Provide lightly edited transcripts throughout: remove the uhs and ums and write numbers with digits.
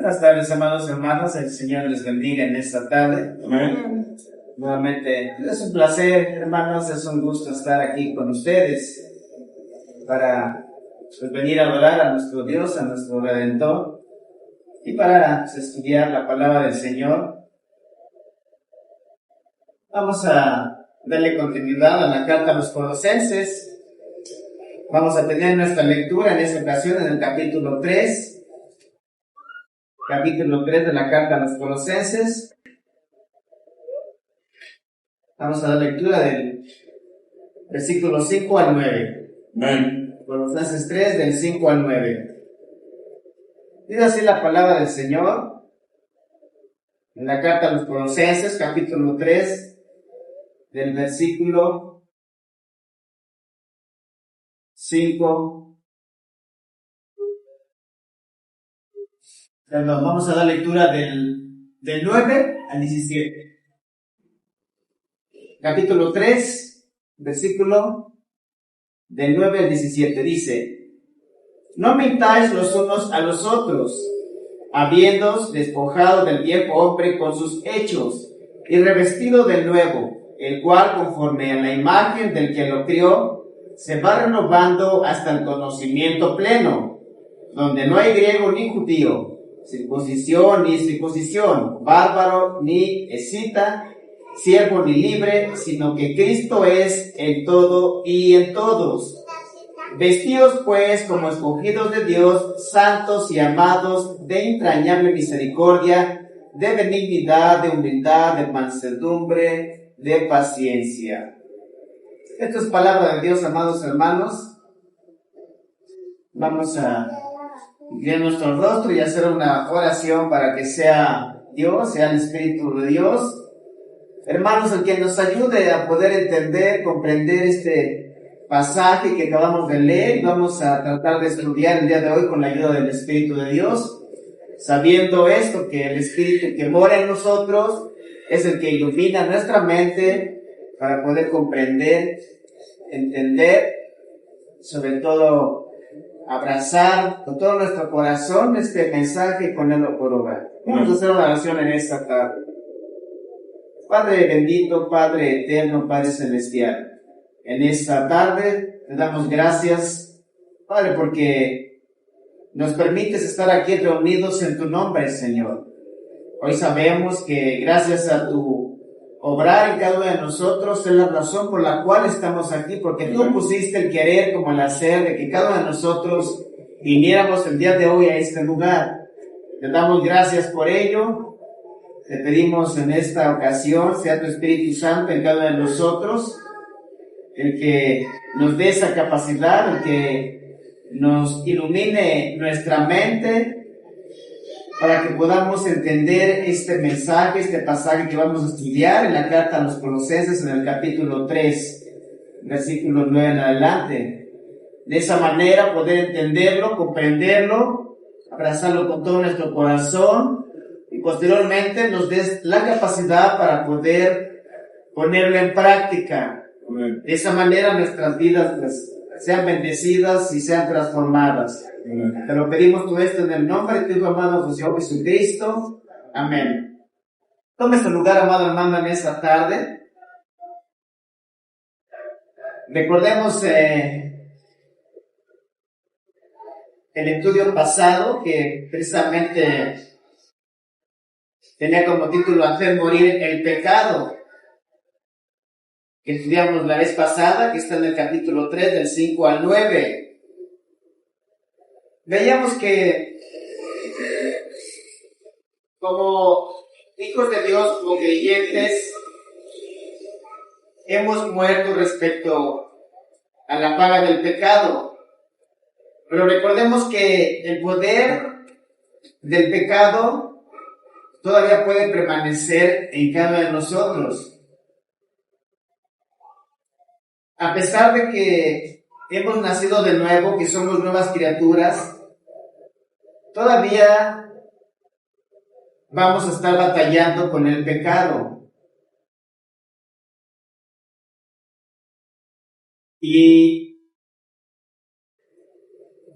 Buenas tardes, amados hermanos. El Señor les bendiga en esta tarde. Amén. Nuevamente, es un placer, hermanos, es un gusto estar aquí con ustedes para venir a adorar a nuestro Dios, a nuestro Redentor, y para estudiar la palabra del Señor. Vamos a darle continuidad a la carta a los Colosenses. Vamos a tener nuestra lectura en esta ocasión en el capítulo 3 de la carta a los Colosenses. Vamos a dar lectura del versículo 5 al 9. Amén. Colosenses 3, del 5 al 9. Dice así la palabra del Señor en la carta a los Colosenses, capítulo 3, del versículo 5. Perdón, vamos a dar lectura del 9 al 17. Capítulo 3, versículo del 9 al 17, dice: No mintáis los unos a los otros, habiéndoos despojado del viejo hombre con sus hechos, y revestido del nuevo, el cual, conforme a la imagen del que lo crió, se va renovando hasta el conocimiento pleno, donde no hay griego ni judío, circuncisión ni circuncisión, bárbaro ni escita, siervo ni libre, sino que Cristo es en todo y en todos. Vestidos pues como escogidos de Dios, santos y amados, de entrañable misericordia, de benignidad, de humildad, de mansedumbre, de paciencia. Esto es palabra de Dios, amados hermanos. Vamos a inclinar nuestro rostro y hacer una oración para que sea Dios, sea el Espíritu de Dios, hermanos, el que nos ayude a poder entender, comprender este pasaje que acabamos de leer. Vamos a tratar de estudiar el día de hoy con la ayuda del Espíritu de Dios, sabiendo esto, que el Espíritu que mora en nosotros es el que ilumina nuestra mente para poder comprender, entender, sobre todo abrazar con todo nuestro corazón este mensaje y ponerlo por obra. Vamos a hacer una oración en esta tarde. Padre bendito, Padre eterno, Padre celestial, en esta tarde te damos gracias, Padre, porque nos permites estar aquí reunidos en tu nombre, Señor. Hoy sabemos que gracias a tu obrar en cada uno de nosotros es la razón por la cual estamos aquí, porque tú pusiste el querer como el hacer de que cada uno de nosotros viniéramos el día de hoy a este lugar. Te damos gracias por ello. Te pedimos en esta ocasión, sea tu Espíritu Santo en cada uno de nosotros, el que nos dé esa capacidad, el que nos ilumine nuestra mente, para que podamos entender este mensaje, este pasaje que vamos a estudiar en la carta a los Colosenses en el capítulo 3, versículo 9 en adelante. De esa manera poder entenderlo, comprenderlo, abrazarlo con todo nuestro corazón y posteriormente nos des la capacidad para poder ponerlo en práctica. De esa manera nuestras vidas pues, sean bendecidas y sean transformadas. Te lo pedimos todo esto en el nombre de tu Hijo amado Señor Jesucristo. Amén. Tome su lugar, amado hermano, en esta tarde. Recordemos el estudio pasado que precisamente tenía como título Hacer morir el pecado, que estudiamos la vez pasada, que está en el capítulo 3 del 5 al 9. Veíamos que como hijos de Dios, como creyentes, hemos muerto respecto a la paga del pecado. Pero recordemos que el poder del pecado todavía puede permanecer en cada uno de nosotros. A pesar de que hemos nacido de nuevo, que somos nuevas criaturas, todavía vamos a estar batallando con el pecado. Y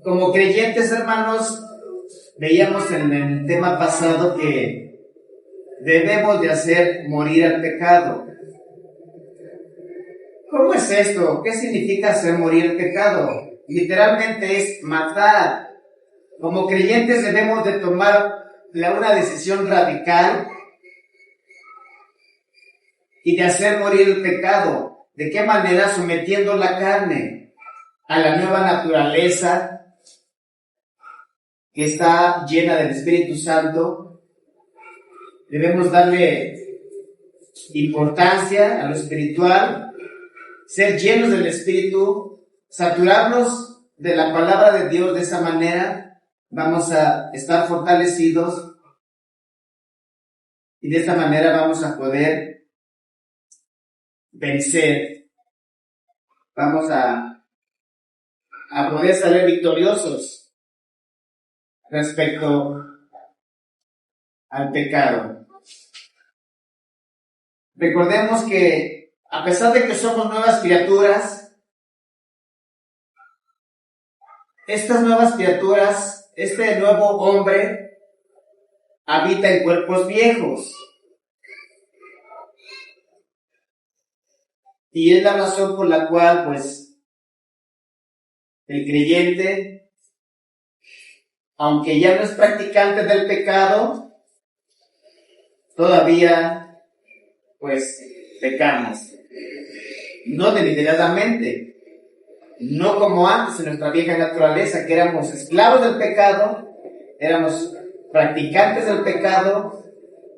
como creyentes, hermanos, veíamos en el tema pasado que debemos de hacer morir al pecado. ¿Cómo es esto? ¿Qué significa hacer morir el pecado? Literalmente es matar. Como creyentes debemos de tomar una decisión radical y de hacer morir el pecado. ¿De qué manera? Sometiendo la carne a la nueva naturaleza que está llena del Espíritu Santo. Debemos darle importancia a lo espiritual, ser llenos del Espíritu, saturarnos de la palabra de Dios. De esa manera vamos a estar fortalecidos y de esta manera vamos a poder vencer. Vamos a poder salir victoriosos respecto al pecado. Recordemos que a pesar de que somos nuevas criaturas, estas nuevas criaturas, este nuevo hombre habita en cuerpos viejos. Y es la razón por la cual, pues, el creyente, aunque ya no es practicante del pecado, todavía, pues, pecamos. No deliberadamente. No como antes en nuestra vieja naturaleza, que éramos esclavos del pecado, éramos practicantes del pecado,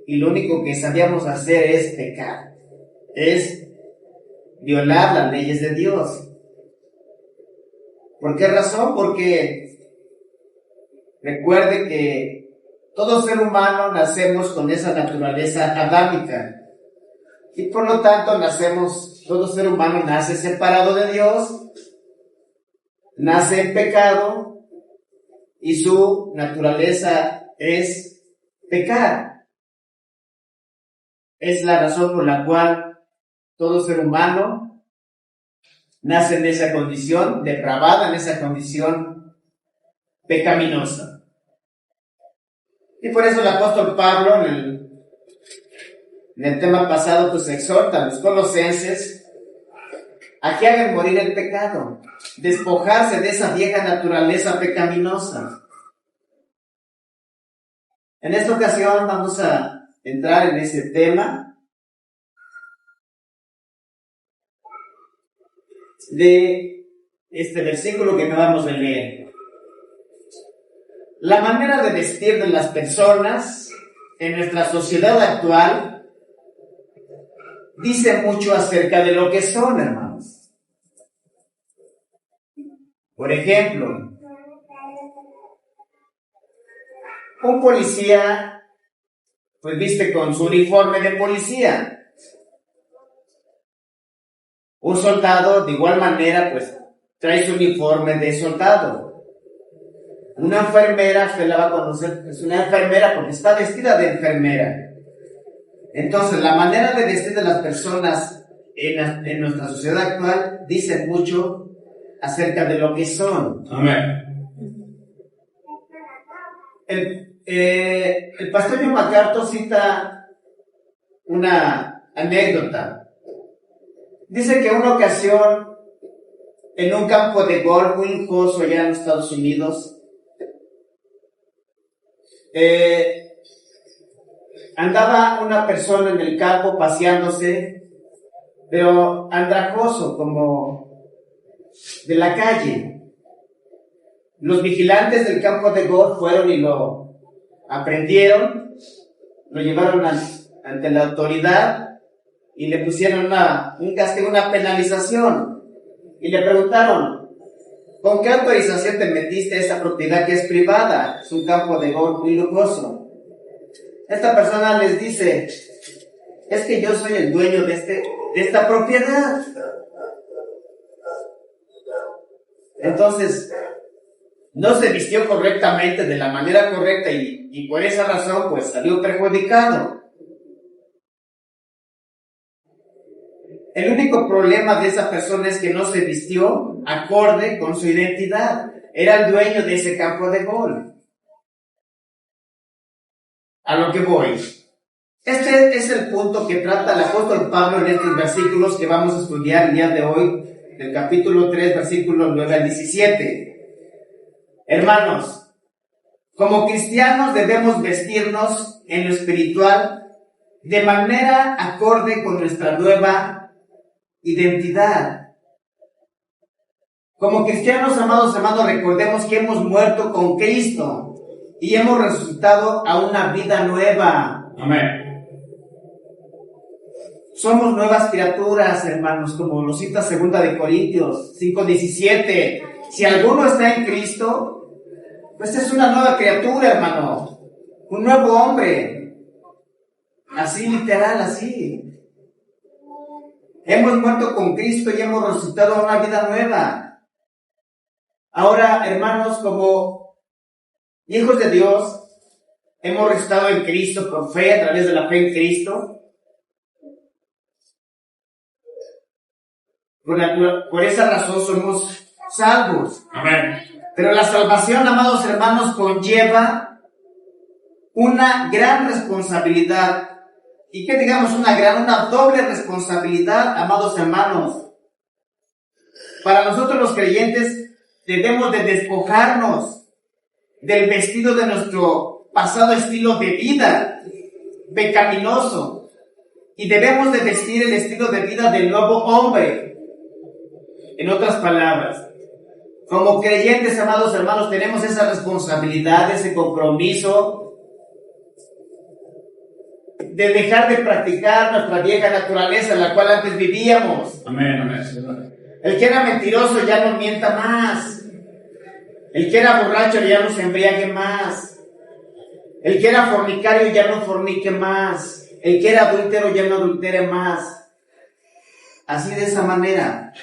y lo único que sabíamos hacer es pecar. Es violar las leyes de Dios. ¿Por qué razón? Porque recuerde que todo ser humano nacemos con esa naturaleza adámica. Y por lo tanto todo ser humano nace separado de Dios, nace en pecado, y su naturaleza es pecar. Es la razón por la cual todo ser humano nace en esa condición depravada, en esa condición pecaminosa. Y por eso el apóstol Pablo, en el tema pasado, pues exhorta a los colosenses a que hagan morir el pecado, despojarse de esa vieja naturaleza pecaminosa. En esta ocasión vamos a entrar en ese tema de este versículo que acabamos de leer. La manera de vestir de las personas en nuestra sociedad actual dice mucho acerca de lo que son, hermanos. Por ejemplo, un policía pues viste con su uniforme de policía. Un soldado de igual manera pues trae su uniforme de soldado. Una enfermera, usted la va a conocer, es una enfermera porque está vestida de enfermera. Entonces, la manera de vestir de las personas en nuestra sociedad actual dice mucho acerca de lo que son. Amén. El pastor John MacArthur cita una anécdota. Dice que en una ocasión, en un campo de golf muy lujoso allá en Estados Unidos, andaba una persona en el campo paseándose, pero andrajoso, como de la calle. Los vigilantes del campo de golf fueron y lo aprendieron, lo llevaron ante la autoridad y le pusieron un castigo, una penalización. Y le preguntaron, ¿con qué autorización te metiste a esa propiedad que es privada? Es un campo de golf muy lujoso. Esta persona les dice, es que yo soy el dueño de esta propiedad. Entonces, no se vistió correctamente, de la manera correcta, y por esa razón, pues salió perjudicado. El único problema de esa persona es que no se vistió acorde con su identidad. Era el dueño de ese campo de golf. A lo que voy. Este es el punto que trata el apóstol Pablo en estos versículos que vamos a estudiar el día de hoy, del capítulo 3, versículos 9 al 17. Hermanos, como cristianos debemos vestirnos en lo espiritual de manera acorde con nuestra nueva identidad. Como cristianos, amados hermanos, recordemos que hemos muerto con Cristo y hemos resucitado a una vida nueva. Amén. Somos nuevas criaturas, hermanos, como lo cita 2 de Corintios 5:17. Si alguno está en Cristo, pues es una nueva criatura, hermano. Un nuevo hombre. Así, literal, así. Hemos muerto con Cristo y hemos resucitado a una vida nueva. Ahora, hermanos, como hijos de Dios, hemos resucitado en Cristo por fe, a través de la fe en Cristo. Por esa razón somos salvos. Amén. Pero la salvación, amados hermanos, conlleva una gran responsabilidad. Y que digamos una doble responsabilidad, amados hermanos. Para nosotros los creyentes debemos de despojarnos del vestido de nuestro pasado estilo de vida pecaminoso. Y debemos de vestir el estilo de vida del nuevo hombre. En otras palabras, como creyentes, amados hermanos, tenemos esa responsabilidad, ese compromiso de dejar de practicar nuestra vieja naturaleza, en la cual antes vivíamos. Amén, amén. El que era mentiroso ya no mienta más. El que era borracho ya no se embriague más. El que era fornicario ya no fornique más. El que era adúltero ya no adultere más. Así de esa manera.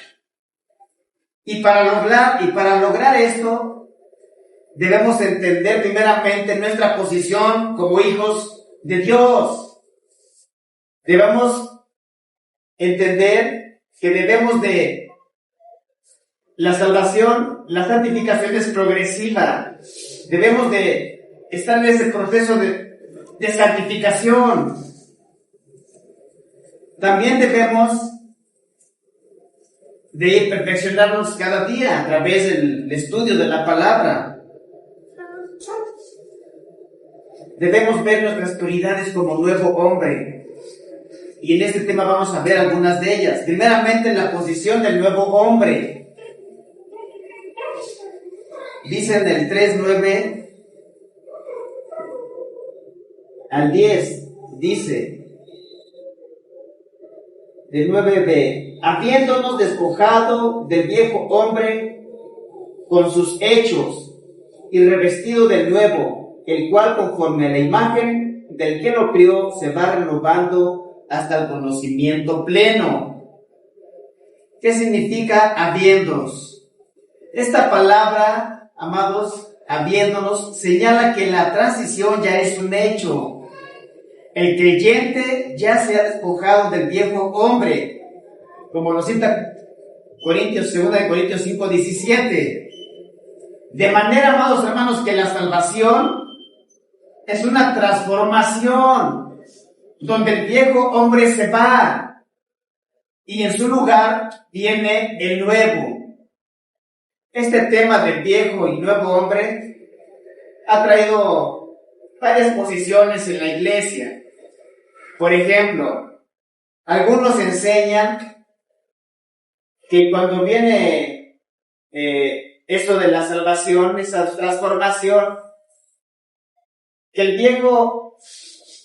Y para lograr esto, debemos entender primeramente nuestra posición como hijos de Dios. Debemos entender que la salvación, la santificación es progresiva. Debemos de estar en ese proceso de santificación. También debemos de ir perfeccionarnos cada día a través del estudio de la palabra. Debemos ver nuestras prioridades como nuevo hombre. Y en este tema vamos a ver algunas de ellas. Primeramente, la posición del nuevo hombre. Dice en el 3:9 al 10, dice, de 9b, habiéndonos despojado del viejo hombre con sus hechos y revestido del nuevo, el cual conforme a la imagen del que lo crió se va renovando hasta el conocimiento pleno. ¿Qué significa habiéndonos? Esta palabra, amados, habiéndonos, señala que la transición ya es un hecho. El creyente ya se ha despojado del viejo hombre, como lo cita 2 de Corintios 5:17. De manera, amados hermanos, que la salvación es una transformación, donde el viejo hombre se va, y en su lugar viene el nuevo. Este tema del viejo y nuevo hombre ha traído varias posiciones en la iglesia. Por ejemplo, algunos enseñan que cuando viene eso de la salvación, esa transformación, que el viejo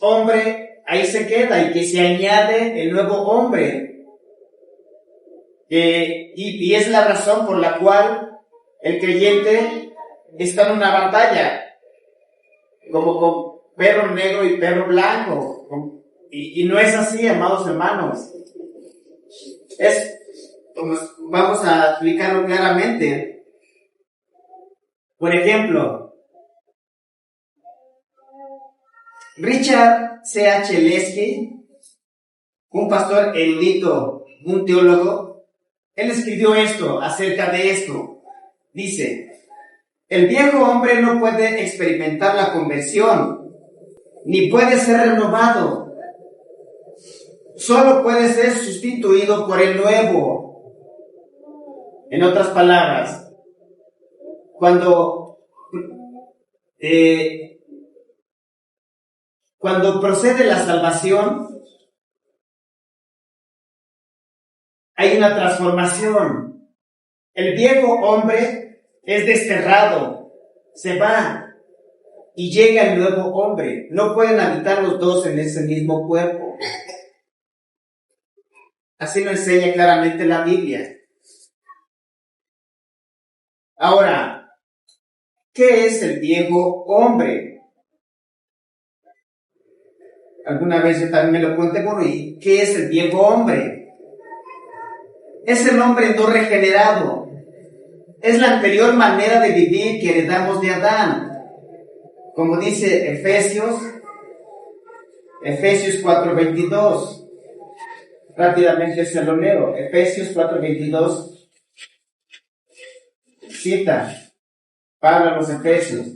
hombre ahí se queda y que se añade el nuevo hombre. Y es la razón por la cual el creyente está en una batalla, como con perro negro y perro blanco. Y no es así, amados hermanos. Vamos a explicarlo claramente. Por ejemplo, Richard C.H. Lesky, un pastor erudito, un teólogo, él escribió esto acerca de esto. Dice, el viejo hombre no puede experimentar la conversión, ni puede ser renovado. Solo puede ser sustituido por el nuevo. En otras palabras, cuando procede la salvación, hay una transformación. El viejo hombre es desterrado, se va, y llega el nuevo hombre. No pueden habitar los dos en ese mismo cuerpo. Así lo enseña claramente la Biblia. Ahora, ¿qué es el viejo hombre? Alguna vez yo también me lo conté por ahí. ¿Qué es el viejo hombre? Es el hombre no regenerado. Es la anterior manera de vivir que heredamos de Adán. Como dice Efesios 4:22. Rápidamente se lo leo. Efesios 4:22. Cita Pablo a los Efesios.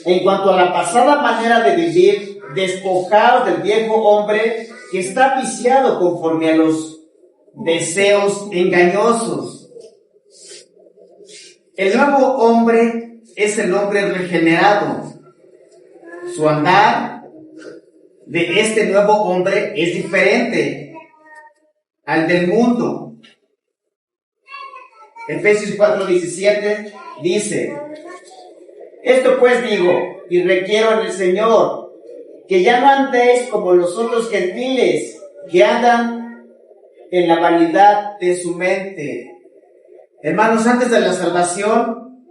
En cuanto a la pasada manera de vivir, despojaos del viejo hombre que está viciado conforme a los deseos engañosos. El nuevo hombre es el hombre regenerado. Su andar de este nuevo hombre es diferente al del mundo. Efesios 4:17 dice: esto pues digo y requiero en el Señor, que ya no andéis como los otros gentiles que andan en la vanidad de su mente. Hermanos, antes de la salvación,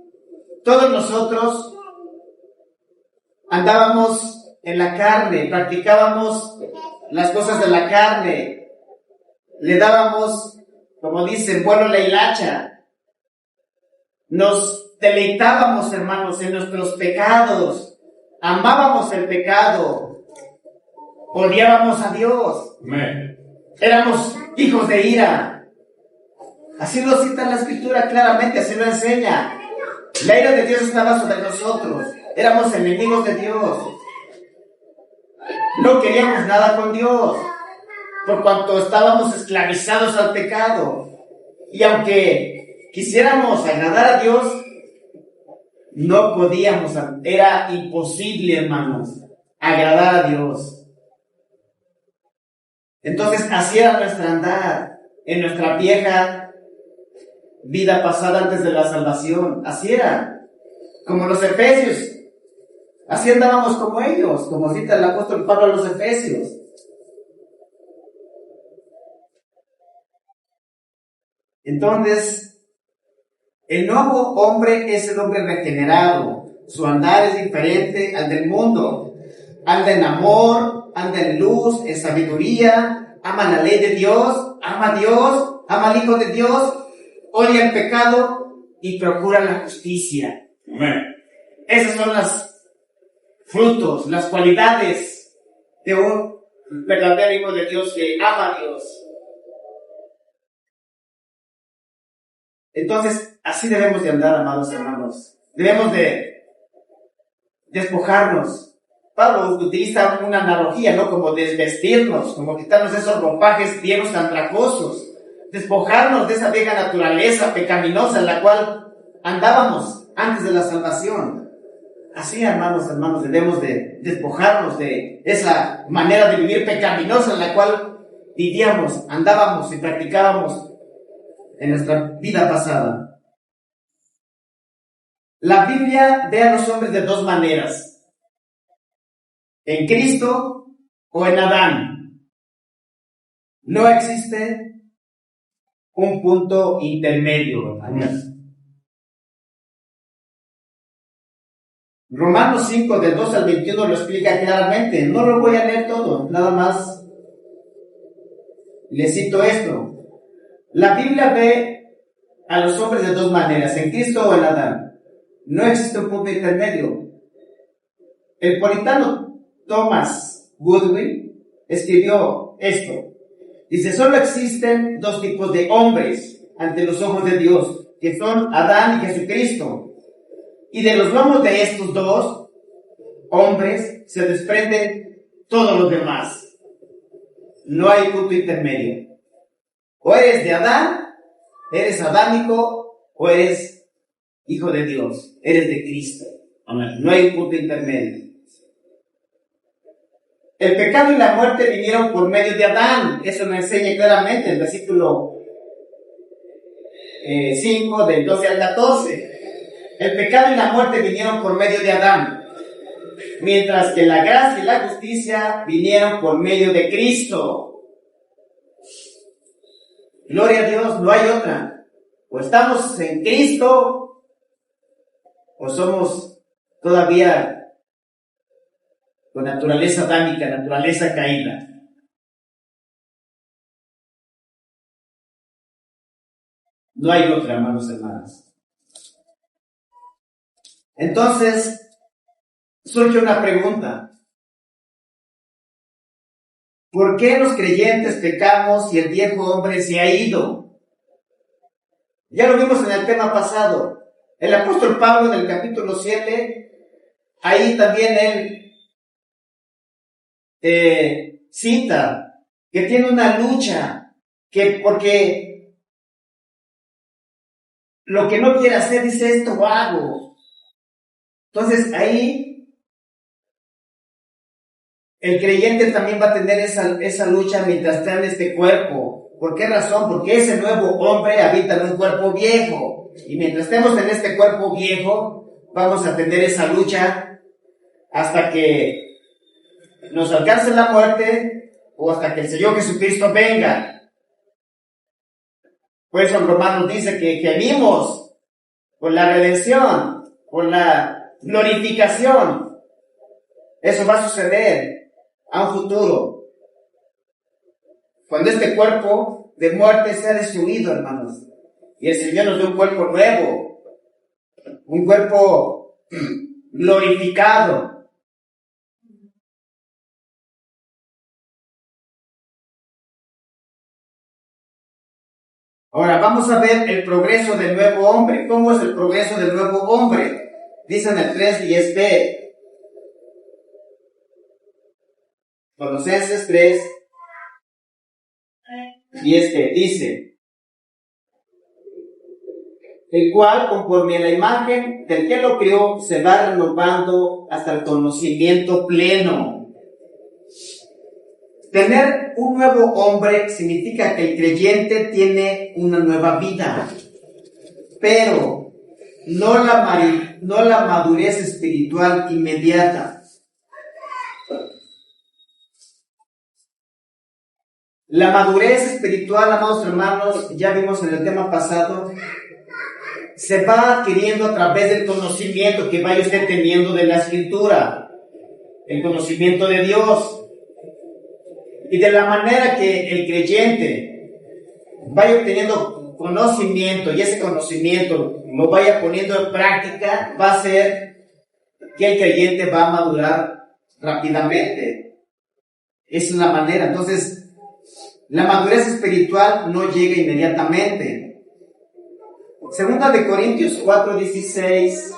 todos nosotros andábamos en la carne, practicábamos las cosas de la carne, le dábamos, como dicen, vuelo a la hilacha, nos deleitábamos, hermanos, en nuestros pecados, amábamos el pecado, odiábamos a Dios, éramos hijos de ira. Así lo cita la Escritura claramente, así lo enseña. La ira de Dios estaba sobre nosotros, éramos enemigos de Dios, no queríamos nada con Dios, por cuanto estábamos esclavizados al pecado. Y aunque quisiéramos agradar a Dios, no podíamos, era imposible, hermanos, agradar a Dios. Entonces, así era nuestra andar en nuestra vieja vida pasada antes de la salvación. Así era, como los efesios. Así andábamos como ellos, como cita el apóstol Pablo a los efesios. Entonces, el nuevo hombre es el hombre regenerado. Su andar es diferente al del mundo. Anda en amor, anda en luz, en sabiduría, ama la ley de Dios, ama a Dios, ama al Hijo de Dios, odia el pecado y procura la justicia. Amén. Esos son los frutos, las cualidades de un verdadero Hijo de Dios que ama a Dios. Entonces, así debemos de andar, amados hermanos. Debemos de despojarnos. Pablo utiliza una analogía, ¿no? Como desvestirnos, como quitarnos esos ropajes viejos andrajosos, despojarnos de esa vieja naturaleza pecaminosa en la cual andábamos antes de la salvación. Así, hermanos, debemos de despojarnos de esa manera de vivir pecaminosa en la cual vivíamos, andábamos y practicábamos en nuestra vida pasada. La Biblia ve a los hombres de dos maneras: en Cristo o en Adán. No existe un punto intermedio, hermanos. Romanos 5, del 2 al 21 lo explica claramente. No lo voy a leer todo, nada más le cito esto. La Biblia ve a los hombres de dos maneras, en Cristo o en Adán. No existe un punto intermedio. El puritano Thomas Goodwin escribió esto. Dice: solo existen dos tipos de hombres ante los ojos de Dios, que son Adán y Jesucristo. Y de los lomos de estos dos, hombres, se desprenden todos los demás. No hay punto intermedio. O eres de Adán, eres adámico, o eres hijo de Dios, eres de Cristo. Amén. No hay punto intermedio. El pecado y la muerte vinieron por medio de Adán. Eso nos enseña claramente el versículo 5 del 12 al 14. El pecado y la muerte vinieron por medio de Adán, mientras que la gracia y la justicia vinieron por medio de Cristo. Gloria a Dios, no hay otra. O estamos en Cristo, o somos todavía con naturaleza adámica, naturaleza caída. No hay otra, hermanos y hermanas. Entonces, surge una pregunta. ¿Por qué los creyentes pecamos y el viejo hombre se ha ido? Ya lo vimos en el tema pasado. El apóstol Pablo en el capítulo 7, ahí también él cita que tiene una lucha, que porque lo que no quiere hacer, dice, esto hago. Entonces ahí el creyente también va a tener esa lucha mientras está en este cuerpo. ¿Por qué razón? Porque ese nuevo hombre habita en un cuerpo viejo. Y mientras estemos en este cuerpo viejo, vamos a tener esa lucha hasta que nos alcance la muerte o hasta que el Señor Jesucristo venga. Por eso en Romanos dice que gemimos por la redención, por la glorificación. Eso va a suceder a un futuro, cuando este cuerpo de muerte sea destruido, hermanos, y el Señor nos dé un cuerpo nuevo, un cuerpo glorificado. Ahora vamos a ver el progreso del nuevo hombre. ¿Cómo es el progreso del nuevo hombre? Dice en el 3:10b. Colosenses 3:10b dice: el cual, conforme a la imagen del que lo crió, se va renovando hasta el conocimiento pleno. Tener un nuevo hombre significa que el creyente tiene una nueva vida, pero no la madurez espiritual inmediata. La madurez espiritual, amados hermanos, ya vimos en el tema pasado, se va adquiriendo a través del conocimiento que vaya usted teniendo de la Escritura, el conocimiento de Dios. Y de la manera que el creyente vaya obteniendo conocimiento y ese conocimiento lo vaya poniendo en práctica, va a hacer que el creyente va a madurar rápidamente. Esa es la manera. Entonces, la madurez espiritual no llega inmediatamente. Segunda de Corintios 4:16,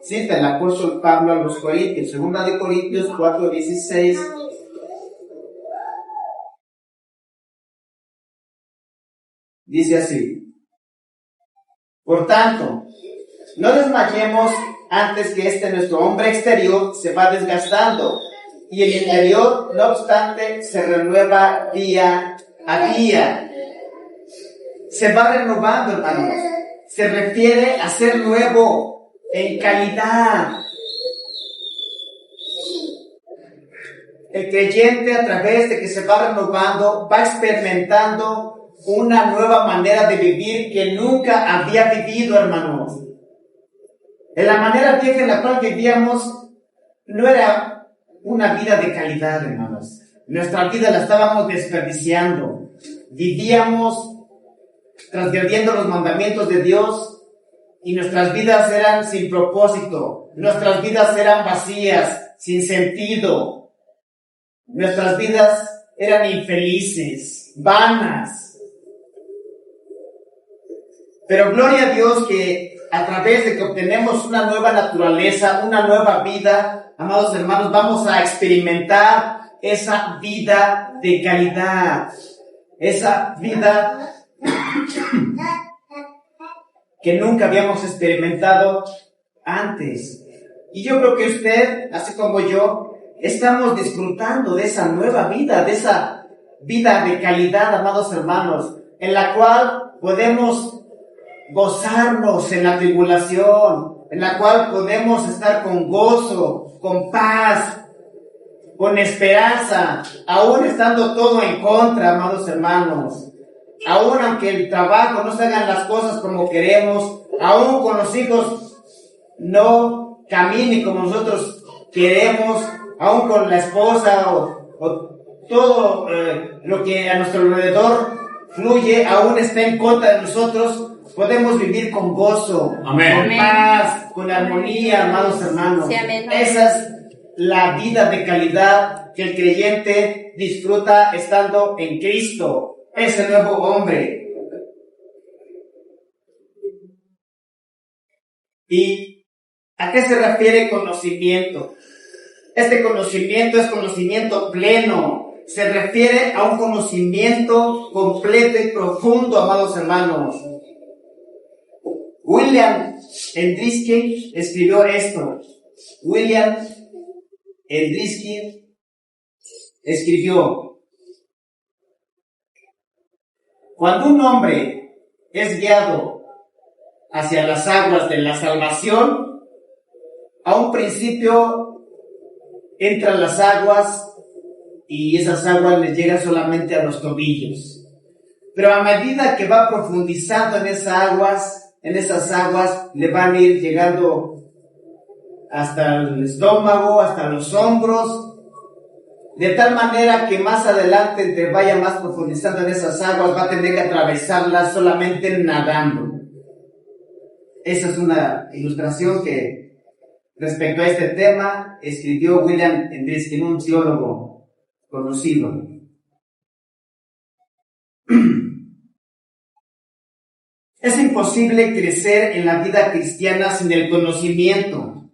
cita el apóstol Pablo a los Corintios. Segunda de Corintios 4:16. Dice así: por tanto, no desmayemos antes que nuestro hombre exterior se va desgastando, y el interior, no obstante, se renueva día a día. Se va renovando, hermanos. Se refiere a ser nuevo en calidad. El creyente, a través de que se va renovando, va experimentando una nueva manera de vivir que nunca había vivido, hermanos. En la manera vieja en la cual vivíamos, no era una vida de calidad, hermanos. Nuestra vida la estábamos desperdiciando. Vivíamos transgrediendo los mandamientos de Dios y nuestras vidas eran sin propósito. Nuestras vidas eran vacías, sin sentido. Nuestras vidas eran infelices, vanas. Pero gloria a Dios que a través de que obtenemos una nueva naturaleza, una nueva vida, amados hermanos, vamos a experimentar esa vida de calidad, esa vida que nunca habíamos experimentado antes. Y yo creo que usted, así como yo, estamos disfrutando de esa nueva vida, de esa vida de calidad, amados hermanos, en la cual podemos gozarnos en la tribulación, en la cual podemos estar con gozo, con paz, con esperanza, aún estando todo en contra, amados hermanos. Aún aunque el trabajo no se hagan las cosas como queremos, aún con los hijos no caminen como nosotros queremos, aún con la esposa o todo lo que a nuestro alrededor fluye, aún está en contra de nosotros, podemos vivir con gozo, Amén. con paz, con armonía, amados hermanos. Sí, amén. Esa es la vida de calidad que el creyente disfruta estando en Cristo, ese nuevo hombre. ¿Y a qué se refiere conocimiento? Este conocimiento es conocimiento pleno. Se refiere a un conocimiento completo y profundo, amados hermanos. William Endrisky escribió esto. William Endrisky escribió: cuando un hombre es guiado hacia las aguas de la salvación, a un principio entran las aguas y esas aguas les llegan solamente a los tobillos. Pero a medida que va profundizando en esas aguas le van a ir llegando hasta el estómago, hasta los hombros, de tal manera que más adelante, entre vaya más profundizando en esas aguas, va a tener que atravesarlas solamente nadando. Esa es una ilustración que, respecto a este tema, escribió William Endrisky, un teólogo conocido. Es imposible crecer en la vida cristiana sin el conocimiento.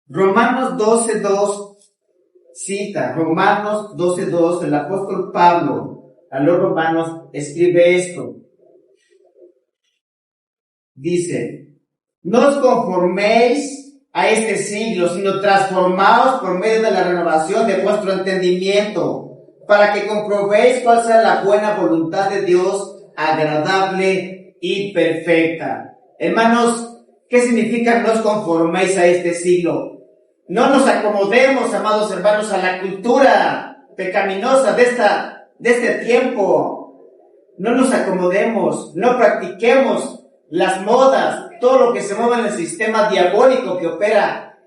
Romanos 12:2 cita, Romanos 12:2, el apóstol Pablo a los romanos escribe esto. Dice: no os conforméis a este siglo, sino transformaos por medio de la renovación de vuestro entendimiento, para que comprobéis cuál sea la buena voluntad de Dios, agradable y perfecta. Hermanos, ¿qué significa no os conforméis a este siglo? No nos acomodemos, amados hermanos, a la cultura pecaminosa de este tiempo. No nos acomodemos, no practiquemos las modas, todo lo que se mueve en el sistema diabólico que opera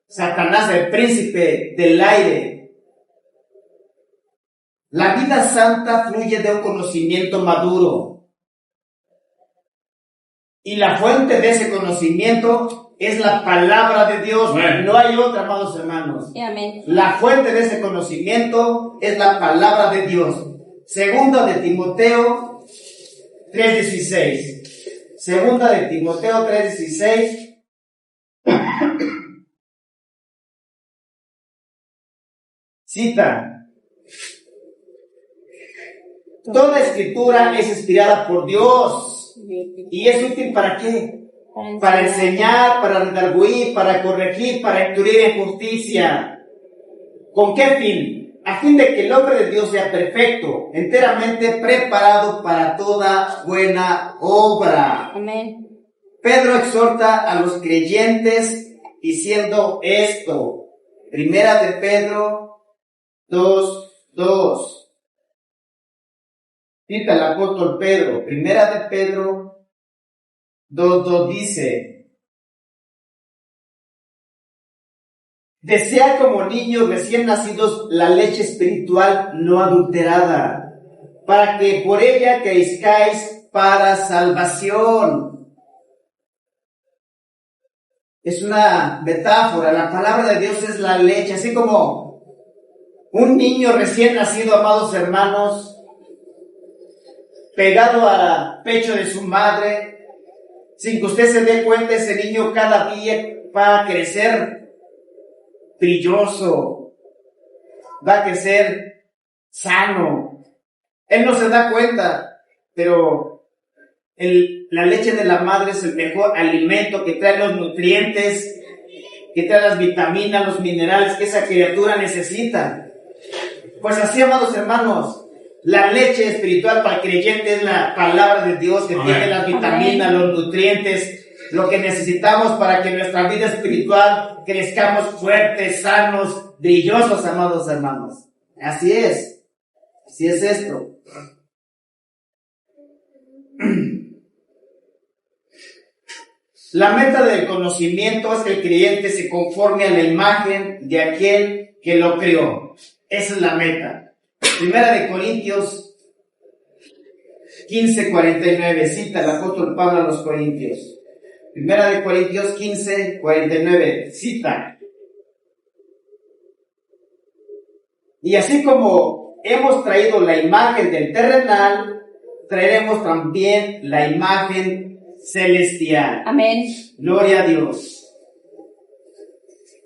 Satanás, el príncipe del aire. La vida santa fluye de un conocimiento maduro. Y la fuente de ese conocimiento es la palabra de Dios. Amén. No hay otra, amados hermanos. Sí, amén. La fuente de ese conocimiento es la palabra de Dios. Segunda de Timoteo 3:16. Segunda de Timoteo 3:16. Cita: toda escritura es inspirada por Dios y es útil ¿para qué? Para enseñar, para redarguir, para corregir, para instruir en justicia. ¿Con qué fin? A fin de que el hombre de Dios sea perfecto, enteramente preparado para toda buena obra. Amén. Pedro exhorta a los creyentes diciendo esto. Primera de Pedro 2:2. Cita el apóstol Pedro. Primera de Pedro 2:2 dice: desea como niños recién nacidos la leche espiritual no adulterada, para que por ella crezcáis para salvación. Es una metáfora. La palabra de Dios es la leche, así como un niño recién nacido, amados hermanos, pegado al pecho de su madre, sin que usted se dé cuenta, ese niño cada día va a crecer brilloso, va a crecer sano. Él no se da cuenta, pero la leche de la madre es el mejor alimento que trae los nutrientes, que trae las vitaminas, los minerales que esa criatura necesita. Pues así, amados hermanos, la leche espiritual para el creyente es la palabra de Dios que tiene las vitaminas, los nutrientes, lo que necesitamos para que nuestra vida espiritual crezcamos fuertes, sanos, brillosos, amados hermanos. Así es esto. La meta del conocimiento es que el creyente se conforme a la imagen de aquel que lo creó. Esa es la meta. Primera de Corintios 15:49, cita el apóstol Pablo a los Corintios. Primera de Corintios 15:49, cita. Y así como hemos traído la imagen del terrenal, traeremos también la imagen celestial. Amén. Gloria a Dios.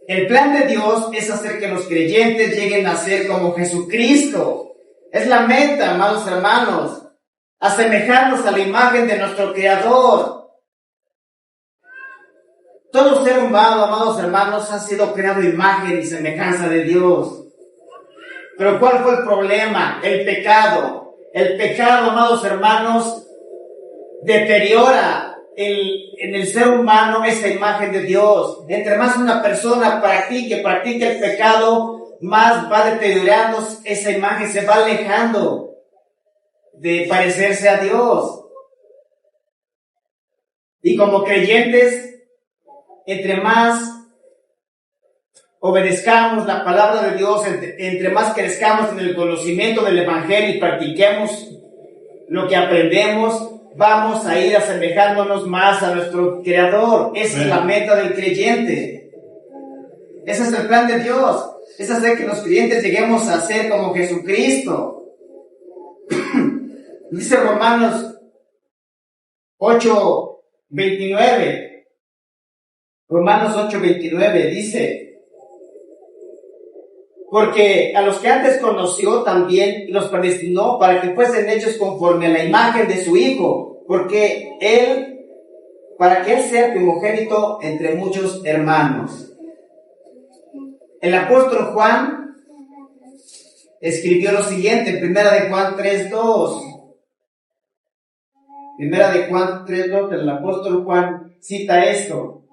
El plan de Dios es hacer que los creyentes lleguen a ser como Jesucristo. Es la meta, amados hermanos, asemejarnos a la imagen de nuestro Creador. Todo ser humano, amados hermanos, ha sido creado a imagen y semejanza de Dios. Pero ¿cuál fue el problema? El pecado. El pecado, amados hermanos, deteriora en el ser humano esa imagen de Dios. Entre más una persona practique el pecado, más va deteriorando esa imagen, se va alejando de parecerse a Dios. Y como creyentes, entre más obedezcamos la palabra de Dios, entre más crezcamos en el conocimiento del Evangelio y practiquemos lo que aprendemos, vamos a ir asemejándonos más a nuestro Creador. Esa es la meta del creyente. Ese es el plan de Dios. Es hacer que los creyentes lleguemos a ser como Jesucristo. Dice Romanos 8:29. Romanos 8:29 dice: porque a los que antes conoció también los predestinó para que fuesen hechos conforme a la imagen de su Hijo, para que Él sea primogénito entre muchos hermanos. El apóstol Juan escribió lo siguiente en Primera de Juan 3:2. Primera de Juan 3:2, el apóstol Juan cita esto.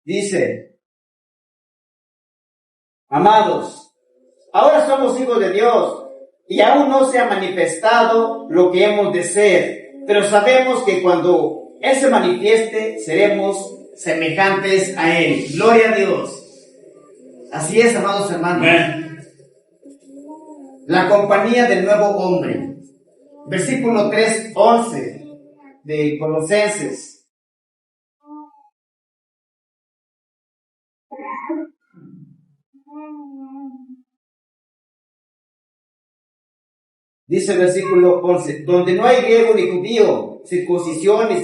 Dice: amados, ahora somos hijos de Dios, y aún no se ha manifestado lo que hemos de ser, pero sabemos que cuando Él se manifieste, seremos semejantes a Él. Gloria a Dios. Así es, amados hermanos. La compañía del nuevo hombre. Versículo 3:11 de Colosenses. Dice el versículo 11, donde no hay griego ni judío, circuncisión ni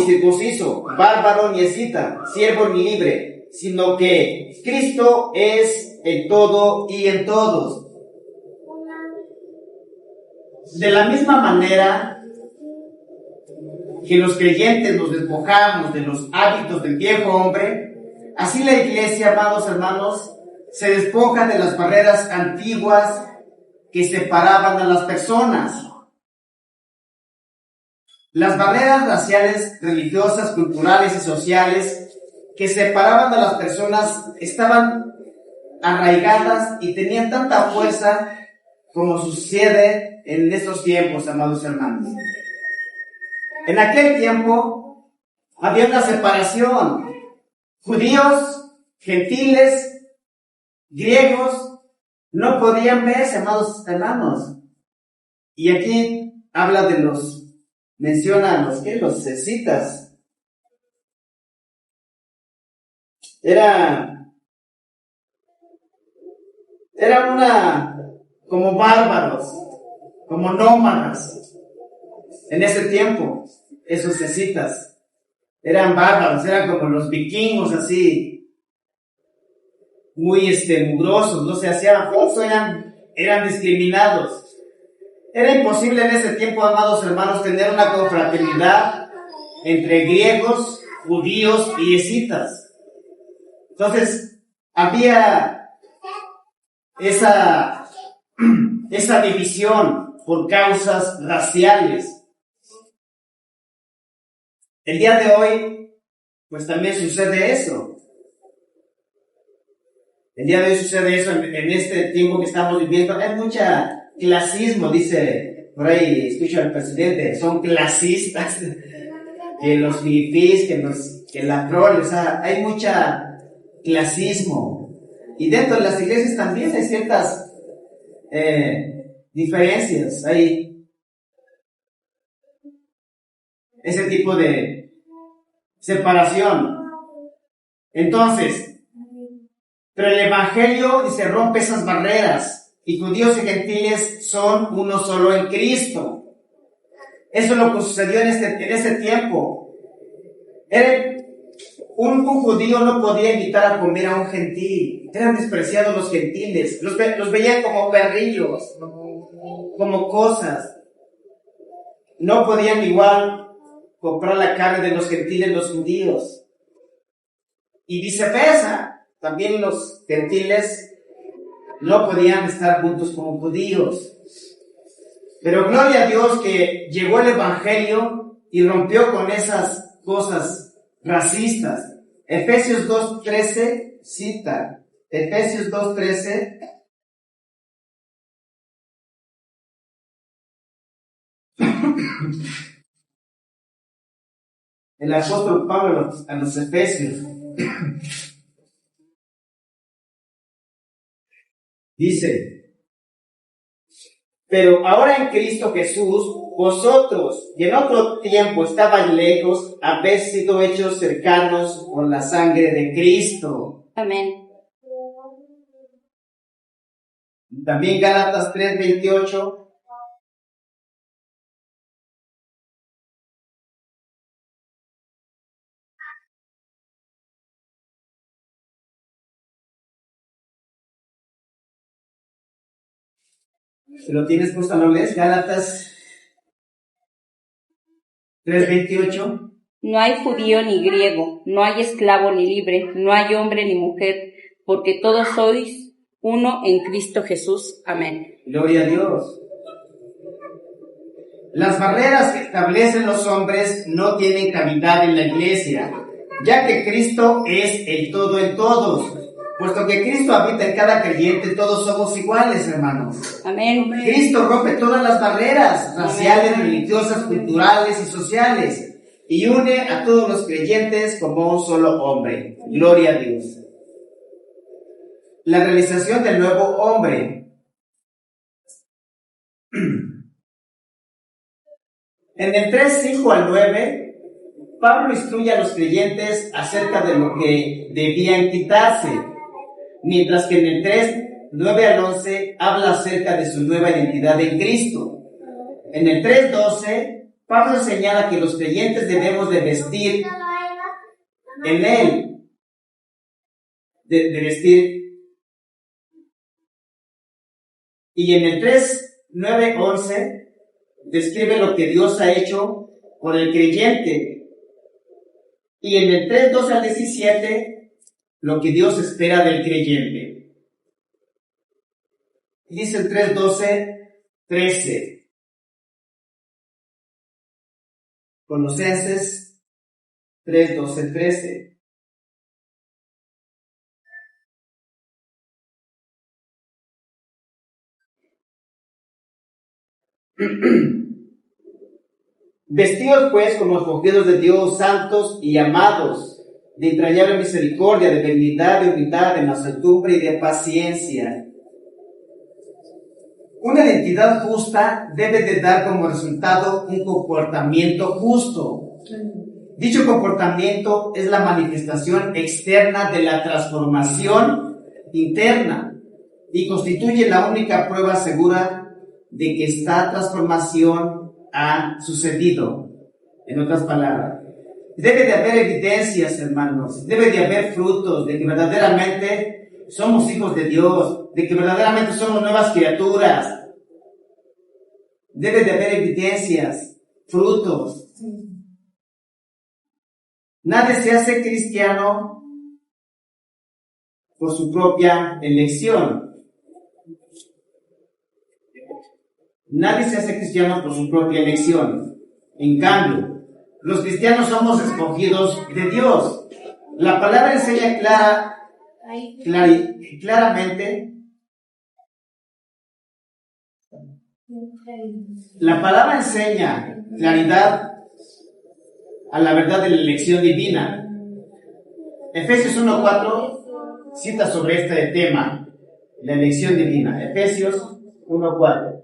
circunciso, bárbaro ni escita, siervo ni libre, sino que Cristo es en todo y en todos. De la misma manera que los creyentes nos despojamos de los hábitos del viejo hombre, así la iglesia, amados hermanos, se despoja de las barreras antiguas que separaban a las personas. Las barreras raciales, religiosas, culturales y sociales que separaban a las personas estaban arraigadas y tenían tanta fuerza como sucede en estos tiempos, amados hermanos. En aquel tiempo había una separación. Judíos, gentiles, griegos, no podían verse, amados hermanos. Y aquí habla de menciona a los escitas. Era como como nómadas. En ese tiempo, esos escitas eran bárbaros, eran como los vikingos, así, muy mugrosos, no se hacían fotos, eran discriminados. Era imposible en ese tiempo, amados hermanos, tener una confraternidad entre griegos, judíos y escitas. Entonces, había esa división por causas raciales. El día de hoy, pues también sucede eso. El día de hoy sucede eso en este tiempo que estamos viviendo. Hay mucha clasismo, dice, por ahí escucho al presidente, son clasistas, que los fifís, que la prole, o sea, hay mucha clasismo. Y dentro de las iglesias también hay ciertas diferencias, hay ese tipo de separación. Entonces, pero el evangelio se rompe esas barreras y judíos y gentiles son uno solo en Cristo. Eso es lo que sucedió en ese tiempo. Un judío no podía invitar a comer a un gentil. Eran despreciados los gentiles. Los veían como perrillos, como cosas. No podían igual comprar la carne de los gentiles los judíos. Y viceversa. También los gentiles no podían estar juntos como judíos. Pero gloria a Dios que llegó el evangelio y rompió con esas cosas racistas. Efesios 2:13 cita. Efesios 2:13. El apóstol Pablo a los Efesios dice: pero ahora en Cristo Jesús, vosotros, que en otro tiempo estabais lejos, habéis sido hechos cercanos por la sangre de Cristo. Amén. También Gálatas 3:28. Si lo tienes, pues lo lees, Gálatas 3:28. No hay judío ni griego, no hay esclavo ni libre, no hay hombre ni mujer, porque todos sois uno en Cristo Jesús. Amén. Gloria a Dios. Las barreras que establecen los hombres no tienen cavidad en la iglesia, ya que Cristo es el todo en todos. Puesto que Cristo habita en cada creyente, todos somos iguales, hermanos. Amén. Cristo rompe todas las barreras raciales, religiosas, culturales y sociales y une a todos los creyentes como un solo hombre. Gloria a Dios. La realización del nuevo hombre. En el 3:5 al 9, Pablo instruye a los creyentes acerca de lo que debían quitarse, mientras que en el 3:9 al 11 habla acerca de su nueva identidad en Cristo. En el 3:12, Pablo señala que los creyentes debemos de vestir en Él, de vestir. Y en el 3:9-11 describe lo que Dios ha hecho por el creyente. Y en el 3:12 al 17, lo que Dios espera del creyente. Dice el 3:12-13. Colosenses 3:12-13. Vestidos pues como escogidos de Dios, santos y amados, de entrañable misericordia, de benignidad, de humildad, de mansedumbre y de paciencia. Una identidad justa debe de dar como resultado un comportamiento justo. Dicho comportamiento es la manifestación externa de la transformación interna y constituye la única prueba segura de que esta transformación ha sucedido. En otras palabras, debe de haber evidencias, hermanos, debe de haber frutos de que verdaderamente somos hijos de Dios, de que verdaderamente somos nuevas criaturas. Debe de haber evidencias, frutos. Nadie se hace cristiano por su propia elección. Nadie se hace cristiano por su propia elección. En cambio, los cristianos somos escogidos de Dios. La palabra enseña claramente. La palabra enseña claridad a la verdad de la elección divina. Efesios 1:4 cita sobre este tema, la elección divina. Efesios 1:4.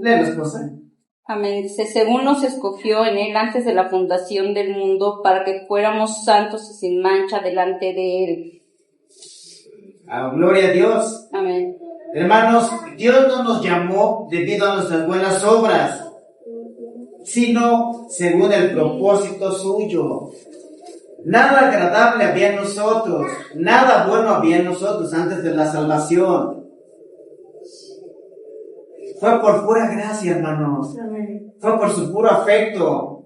Léelo, esposa. Amén. Dice, según nos escogió en él antes de la fundación del mundo, para que fuéramos santos y sin mancha delante de él. Gloria a Dios. Amén. Hermanos, Dios no nos llamó debido a nuestras buenas obras, sino según el propósito suyo. Nada agradable había en nosotros, nada bueno había en nosotros antes de la salvación. Fue por pura gracia, hermanos. Fue por su puro afecto.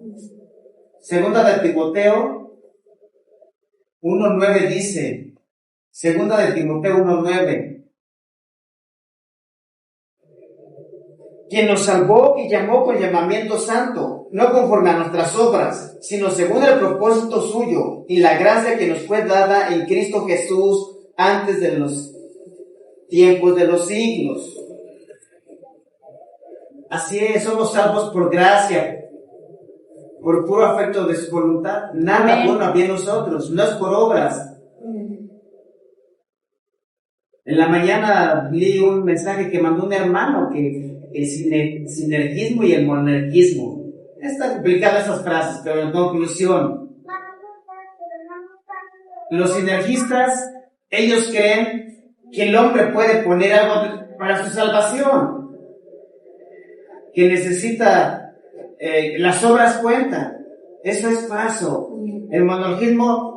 Segunda de Timoteo 1:9 dice, Segunda de Timoteo 1:9, quien nos salvó y llamó con llamamiento santo, no conforme a nuestras obras, sino según el propósito suyo y la gracia que nos fue dada en Cristo Jesús antes de los tiempos de los siglos. Así es, somos salvos por gracia, por puro afecto de su voluntad. Nada bueno había en nosotros, no es por obras. En la mañana leí un mensaje que mandó un hermano, que el sinergismo y el monergismo. Está complicada esas frases, pero en conclusión, los sinergistas, ellos creen que el hombre puede poner algo para su salvación, que necesita, las obras cuentan. Eso es falso. El monergismo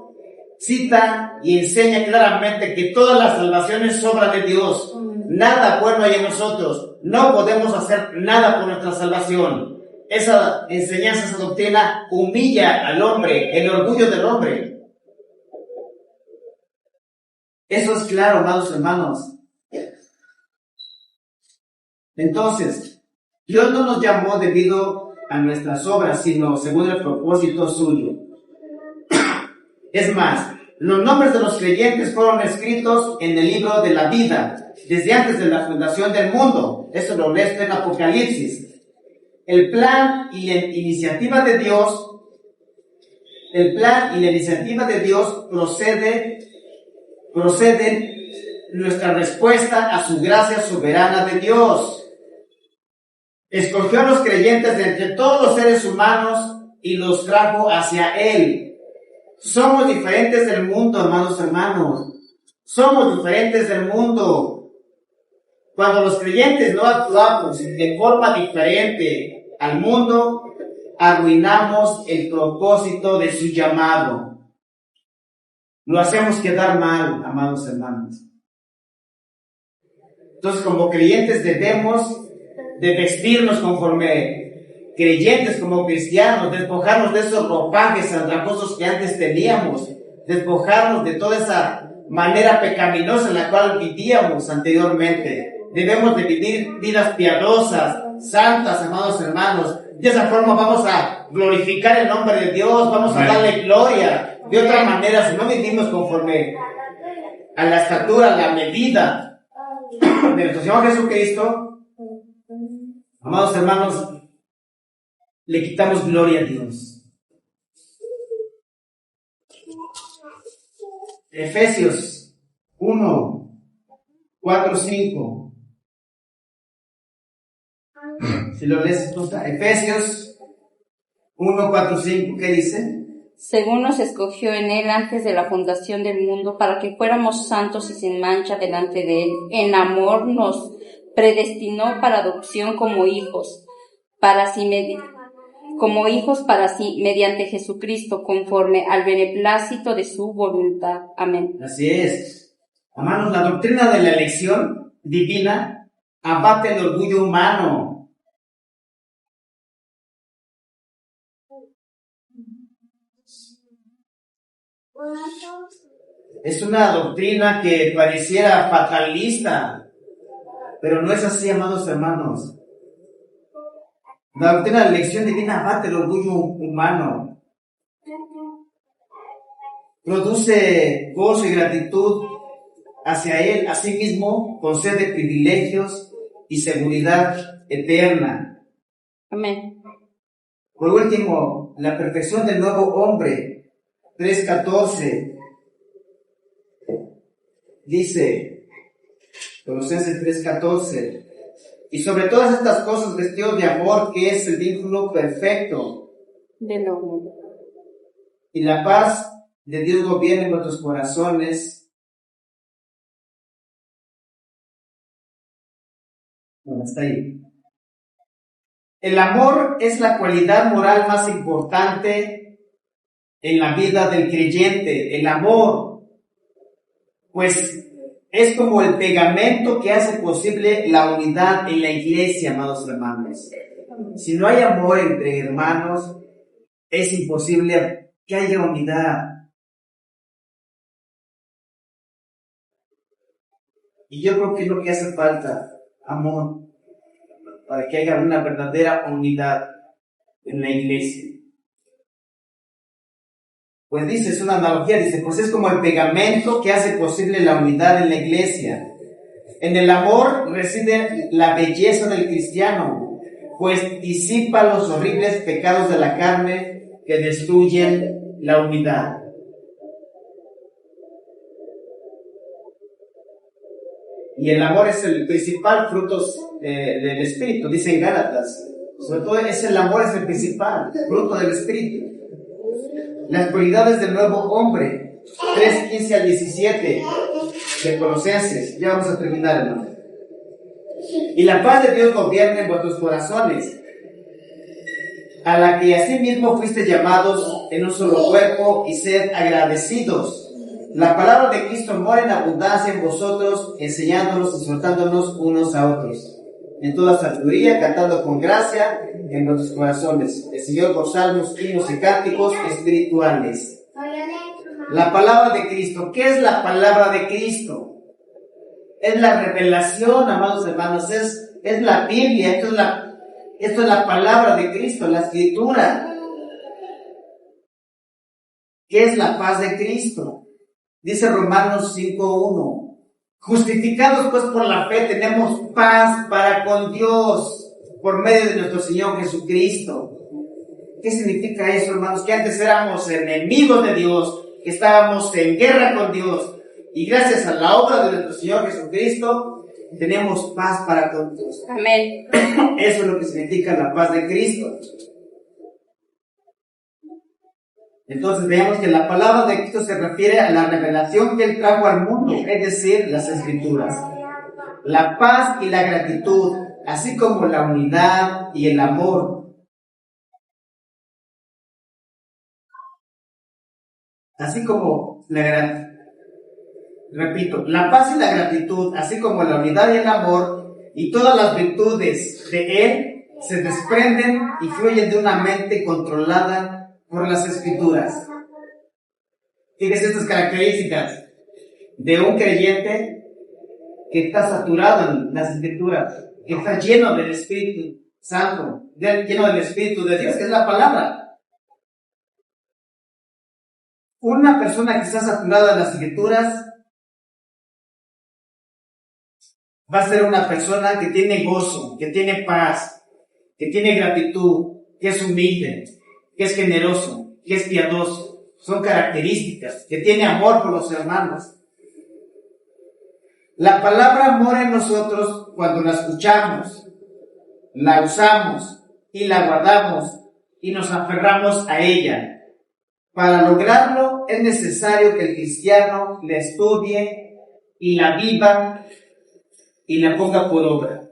cita y enseña claramente que toda la salvación es obra de Dios. Nada bueno hay en nosotros. No podemos hacer nada por nuestra salvación. Esa enseñanza, esa doctrina humilla al hombre, el orgullo del hombre. Eso es claro, amados hermanos. Entonces, Dios no nos llamó debido a nuestras obras, sino según el propósito suyo. Es más, los nombres de los creyentes fueron escritos en el libro de la vida, desde antes de la fundación del mundo. Eso lo lees en Apocalipsis. El plan y la iniciativa de Dios proceden nuestra respuesta a su gracia soberana de Dios. Escogió a los creyentes de entre todos los seres humanos y los trajo hacia Él. Somos diferentes del mundo, amados hermanos. Somos diferentes del mundo. Cuando los creyentes no actuamos de forma diferente al mundo, arruinamos el propósito de su llamado. Lo hacemos quedar mal, amados hermanos. Entonces, como creyentes debemos de vestirnos conforme creyentes, como cristianos, despojarnos de esos ropajes andrajosos que antes teníamos, despojarnos de toda esa manera pecaminosa en la cual vivíamos anteriormente. Debemos de vivir vidas piadosas, santas, amados hermanos. De esa forma vamos a glorificar el nombre de Dios, vamos a darle gloria. De otra manera, si no vivimos conforme a la estatura, a la medida de nuestro Señor Jesucristo, amados hermanos, le quitamos gloria a Dios. Efesios 1:4-5. Si lo lees, Efesios 1:4-5, ¿qué dice? según nos escogió en Él antes de la fundación del mundo, para que fuéramos santos y sin mancha delante de Él. En amor nos predestinó para adopción como hijos para sí, mediante Jesucristo, conforme al beneplácito de su voluntad. Amén. Así es. Hermanos, la doctrina de la elección divina abate el orgullo humano. Es una doctrina que pareciera fatalista, pero no es así, amados hermanos. La doctrina de la elección divina abate el orgullo humano. Produce gozo y gratitud hacia Él, asimismo concede privilegios y seguridad eterna. Amén. Por último, la perfección del nuevo hombre, 3:14, dice, Colosenses 3:14, y sobre todas estas cosas vestidos de amor, que es el vínculo perfecto, del amor. y la paz de Dios gobierne en nuestros corazones. Bueno, está ahí. El amor es la cualidad moral más importante en la vida del creyente. El amor, pues, es como el pegamento que hace posible la unidad en la iglesia, amados hermanos. Si no hay amor entre hermanos, es imposible que haya unidad. Y yo creo que es lo que hace falta, amor, para que haya una verdadera unidad en la iglesia. Pues dice, es una analogía, dice, pues es como el pegamento que hace posible la unidad en la iglesia. En el amor reside la belleza del cristiano, pues disipa los horribles pecados de la carne que destruyen la unidad. Y el amor es el principal fruto del Espíritu, dice en Gálatas. Sobre todo el amor es el principal fruto del Espíritu. Las cualidades del nuevo hombre, 3:15 al 17 de Colosenses. Ya vamos a terminar, hermano. Y la paz de Dios gobierne en vuestros corazones, a la que asimismo fuiste llamados en un solo cuerpo, y sed agradecidos. La palabra de Cristo mora en abundancia en vosotros, enseñándonos y exhortándonos unos a otros, en toda sabiduría, cantando con gracia en nuestros corazones, el Señor, por salmos, himnos y cánticos espirituales. La palabra de Cristo. ¿Qué es la palabra de Cristo? Es la revelación, amados hermanos, es la Biblia, esto es la palabra de Cristo, la Escritura. ¿Qué es la paz de Cristo? Dice Romanos 5:1, justificados pues por la fe tenemos paz para con Dios por medio de nuestro Señor Jesucristo. ¿Qué significa eso, hermanos? Que antes éramos enemigos de Dios, que estábamos en guerra con Dios, y gracias a la obra de nuestro Señor Jesucristo tenemos paz para con Dios. Amén. Eso es lo que significa la paz de Cristo. Entonces veamos que la palabra de Cristo se refiere a la revelación que Él trajo al mundo, es decir, las Escrituras. La paz y la gratitud, así como la unidad y el amor. Así como la paz y la gratitud, así como la unidad y el amor, y todas las virtudes de Él se desprenden y fluyen de una mente controlada por las Escrituras. Fíjense estas características de un creyente que está saturado en las Escrituras, que está lleno del Espíritu Santo, lleno del Espíritu de Dios, que es la palabra. Una persona que está saturada en las Escrituras va a ser una persona que tiene gozo, que tiene paz, que tiene gratitud, que es humilde, que es generoso, que es piadoso. Son características, que tiene amor por los hermanos. La palabra mora en nosotros cuando la escuchamos, la usamos y la guardamos y nos aferramos a ella. Para lograrlo es necesario que el cristiano la estudie y la viva y la ponga por obra.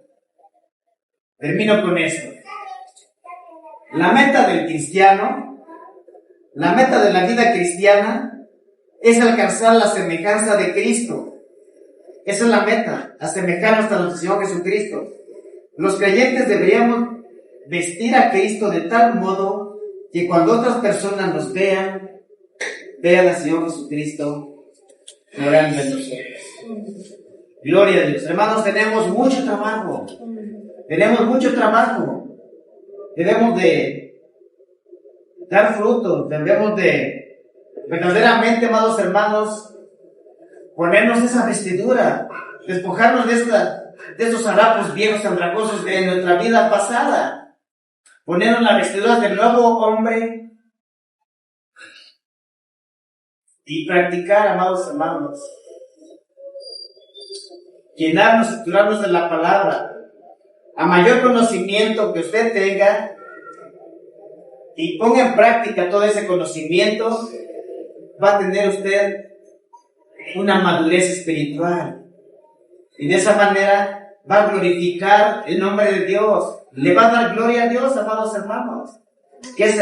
Termino con esto. La meta del cristiano, la meta de la vida cristiana es alcanzar la semejanza de Cristo. Esa es la meta, asemejarnos a nuestro Señor Jesucristo. Los creyentes deberíamos vestir a Cristo de tal modo que cuando otras personas nos vean al Señor Jesucristo morando en nosotros. Gloria a Dios. Hermanos, tenemos mucho trabajo. Debemos de dar frutos. Debemos de verdaderamente, amados hermanos, ponernos esa vestidura, despojarnos de esos harapos viejos andrajosos de nuestra vida pasada. Ponernos la vestidura del nuevo hombre y practicar, amados hermanos, llenarnos, saturarnos de la palabra. A mayor conocimiento que usted tenga y ponga en práctica todo ese conocimiento, va a tener usted una madurez espiritual. Y de esa manera va a glorificar el nombre de Dios. Le va a dar gloria a Dios, amados hermanos. Que es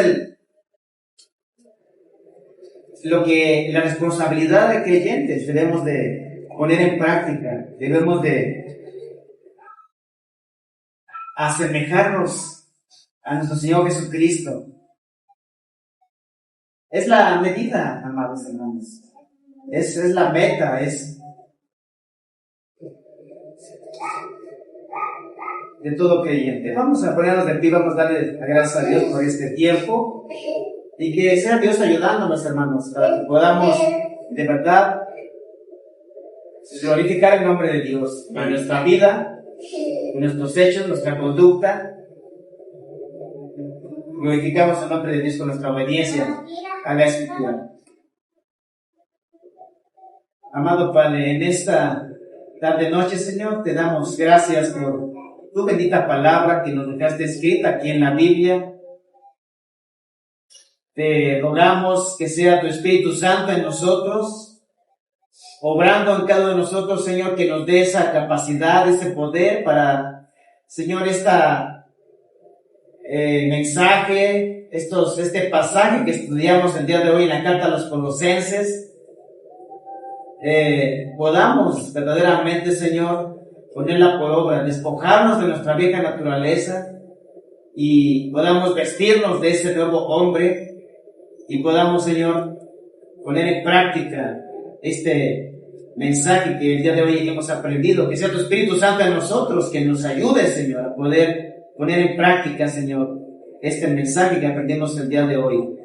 la responsabilidad de creyentes debemos de poner en práctica. Debemos de asemejarnos a nuestro Señor Jesucristo. Es la medida, amados hermanos. Es la meta, de todo creyente. Vamos a ponernos de pie, vamos a darle gracias a Dios por este tiempo y que sea Dios ayudándonos, hermanos, para que podamos de verdad glorificar el nombre de Dios en nuestra vida, en nuestros hechos, nuestra conducta. Glorificamos el nombre de Dios con nuestra obediencia a la Escritura. Amado Padre, en esta tarde noche, Señor, te damos gracias por tu bendita palabra que nos dejaste escrita aquí en la Biblia. Te rogamos que sea tu Espíritu Santo en nosotros, obrando en cada uno de nosotros, Señor, que nos dé esa capacidad, ese poder para, Señor, mensaje, este pasaje que estudiamos el día de hoy en la carta a los Colosenses, podamos verdaderamente, Señor, ponerla por obra, despojarnos de nuestra vieja naturaleza y podamos vestirnos de ese nuevo hombre y podamos, Señor, poner en práctica este mensaje que el día de hoy hemos aprendido. Que sea tu Espíritu Santo en nosotros, que nos ayude, Señor, a poder poner en práctica, Señor, este mensaje que aprendimos el día de hoy.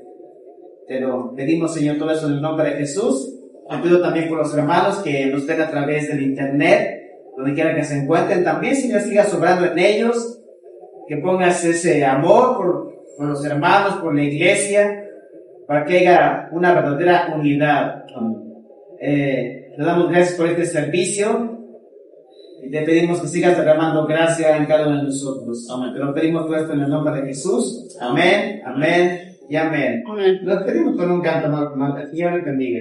Te lo pedimos, Señor, todo eso en el nombre de Jesús. Te pido también por los hermanos que nos ven a través del internet, donde quiera que se encuentren. También, Señor, siga sobrando en ellos, que pongas ese amor por los hermanos, por la iglesia, para que haya una verdadera unidad. Te damos gracias por este servicio y te pedimos que sigas derramando gracia en cada uno de nosotros. Amén. Te lo pedimos todo esto en el nombre de Jesús. Amén, amén y amén. Amén. Lo pedimos con un canto, Señor, te bendiga.